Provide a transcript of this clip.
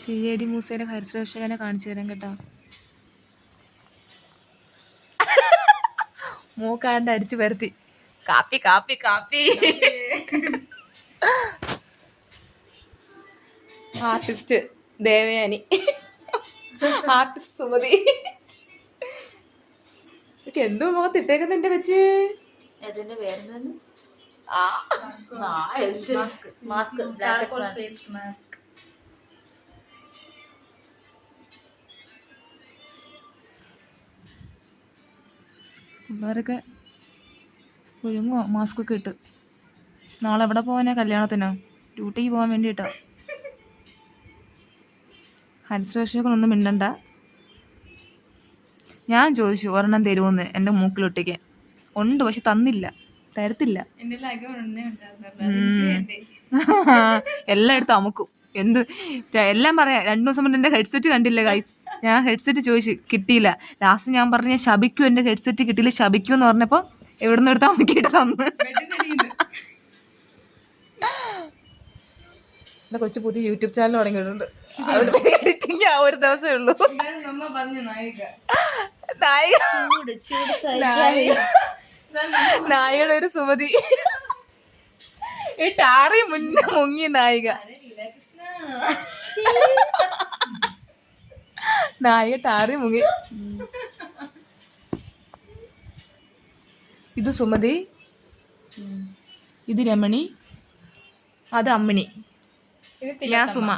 CID മൂസേനെ ഹരിതരക്ഷകനെ കാണിച്ചു തരാം കേട്ടോ. മൂക്കാണ്ട് അടിച്ചു വരുത്തി. കാപ്പി കാപ്പി കാപ്പി. Artist Devayani, artist Sumathi. എന്തോ മുഖത്ത് ഇട്ടേക്കുന്ന എന്റെ വെച്ച് പിള്ളേരൊക്കെ ഒരുങ്ങോ മാസ്ക് ഒക്കെ ഇട്ട്. നാളെ എവിടെ പോവാനാ? കല്യാണത്തിനോ? ഡ്യൂട്ടിക്ക് പോകാൻ വേണ്ടിയിട്ടാ. ഹരിശ്രേഷൊക്കെ മിണ്ടണ്ട. ഞാൻ ചോദിച്ചു ഒരെണ്ണം തരുമെന്ന് എൻ്റെ മൂക്കിലൊട്ടിക്കാൻ. ഉണ്ട്, പക്ഷെ തന്നില്ല, തരത്തില്ല. എല്ലായിടത്തും അമുക്കും. എന്ത് എല്ലാം പറയാം. 2 ദിവസം മുന്നേ എൻ്റെ ഹെഡ്സെറ്റ് കണ്ടില്ല ഗൈസ്. ഞാൻ ഹെഡ്സെറ്റ് ചോദിച്ചു, കിട്ടിയില്ല. ലാസ്റ്റ് ഞാൻ പറഞ്ഞു ശപിക്കും, എൻ്റെ ഹെഡ്സെറ്റ് കിട്ടിയില്ല, ശപിക്കും എന്ന് പറഞ്ഞപ്പോൾ എവിടെ നിന്ന് എടുത്ത് അമുക്കിയിട്ട് തന്നു. എൻ്റെ കൊച്ചു പുതിയ യൂട്യൂബ് ചാനൽ തുടങ്ങിയിട്ടുണ്ട്. എഡിറ്റിംഗ് ആ ഒരു ദിവസമേ ഉള്ളൂ. നായികയുടെ ഒരു സുമതി, ഈ ടാറി മുന്നേ മുങ്ങിയ നായിക. നായിക ടാറി മുങ്ങി. ഇത് സുമതി, ഇത് രമണി, അത് അമ്മിണി, ഞാൻ സുമ.